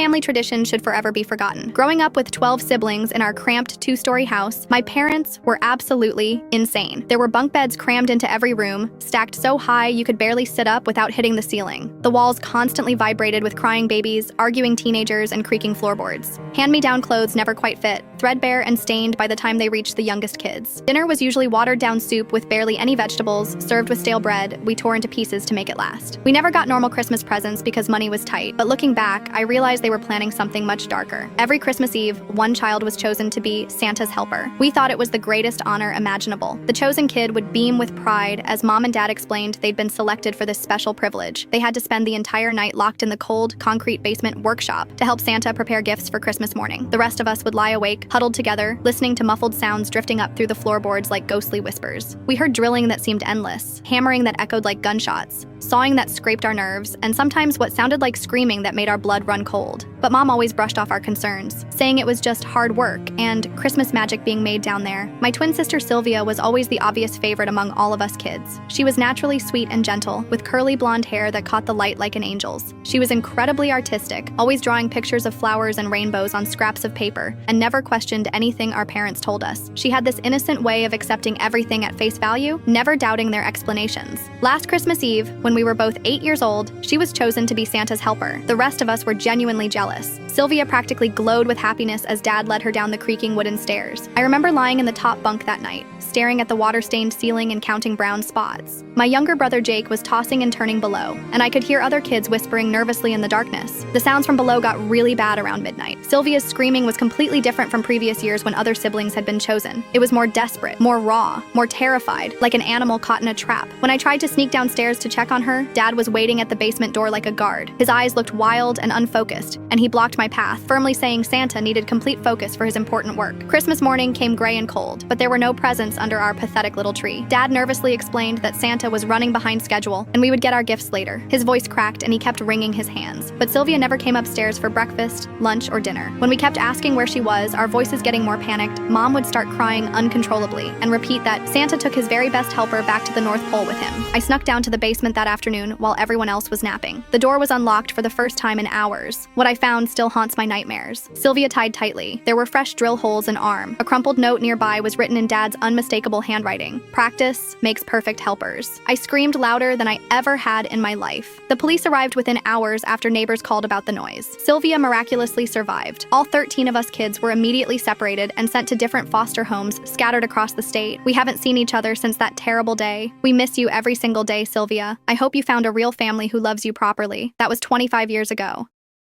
family tradition should forever be forgotten. Growing up with 12 siblings in our cramped 2-story house, my parents were absolutely insane. There were bunk beds crammed into every room, stacked so high you could barely sit up without hitting the ceiling. The walls constantly vibrated with crying babies, arguing teenagers, and creaking floorboards. Hand-me-down clothes never quite fit, threadbare and stained by the time they reached the youngest kids. Dinner was usually watered-down soup with barely any vegetables, served with stale bread we tore into pieces to make it last. We never got normal Christmas presents because money was tight, but looking back, I realized they were planning something much darker. Every Christmas Eve, one child was chosen to be Santa's helper. We thought it was the greatest honor imaginable. The chosen kid would beam with pride as Mom and Dad explained they'd been selected for this special privilege. They had to spend the entire night locked in the cold, concrete basement workshop to help Santa prepare gifts for Christmas morning. The rest of us would lie awake, huddled together, listening to muffled sounds drifting up through the floorboards like ghostly whispers. We heard drilling that seemed endless, hammering that echoed like gunshots, sawing that scraped our nerves, and sometimes what sounded like screaming that made our blood run cold. But Mom always brushed off our concerns, saying it was just hard work and Christmas magic being made down there. My twin sister Sylvia was always the obvious favorite among all of us kids. She was naturally sweet and gentle, with curly blonde hair that caught the light like an angel's. She was incredibly artistic, always drawing pictures of flowers and rainbows on scraps of paper, and never questioned anything our parents told us. She had this innocent way of accepting everything at face value, never doubting their explanations. Last Christmas Eve, when we were both 8 years old, she was chosen to be Santa's helper. The rest of us were genuinely jealous. Sylvia practically glowed with happiness as Dad led her down the creaking wooden stairs. I remember lying in the top bunk that night, staring at the water-stained ceiling and counting brown spots. My younger brother Jake was tossing and turning below, and I could hear other kids whispering nervously in the darkness. The sounds from below got really bad around midnight. Sylvia's screaming was completely different from previous years when other siblings had been chosen. It was more desperate, more raw, more terrified, like an animal caught in a trap. When I tried to sneak downstairs to check on her, Dad was waiting at the basement door like a guard. His eyes looked wild and unfocused, and he blocked my path, firmly saying Santa needed complete focus for his important work. Christmas morning came gray and cold, but there were no presents under our pathetic little tree. Dad nervously explained that Santa was running behind schedule, and we would get our gifts later. His voice cracked and he kept wringing his hands. But Sylvia never came upstairs for breakfast, lunch, or dinner. When we kept asking where she was, our voices getting more panicked, Mom would start crying uncontrollably and repeat that Santa took his very best helper back to the North Pole with him. I snuck down to the basement that afternoon while everyone else was napping. The door was unlocked for the first time in hours. What I found still haunts my nightmares. Sylvia tied tightly. There were fresh drill holes in arm. A crumpled note nearby was written in Dad's unmistakable handwriting. Practice makes perfect helpers. I screamed louder than I ever had in my life. The police arrived within hours after neighbors called about the noise. Sylvia miraculously survived. All 13 of us kids were immediately separated and sent to different foster homes scattered across the state. We haven't seen each other since that terrible day. We miss you every single day, Sylvia. I hope you found a real family who loves you properly. That was 25 years ago.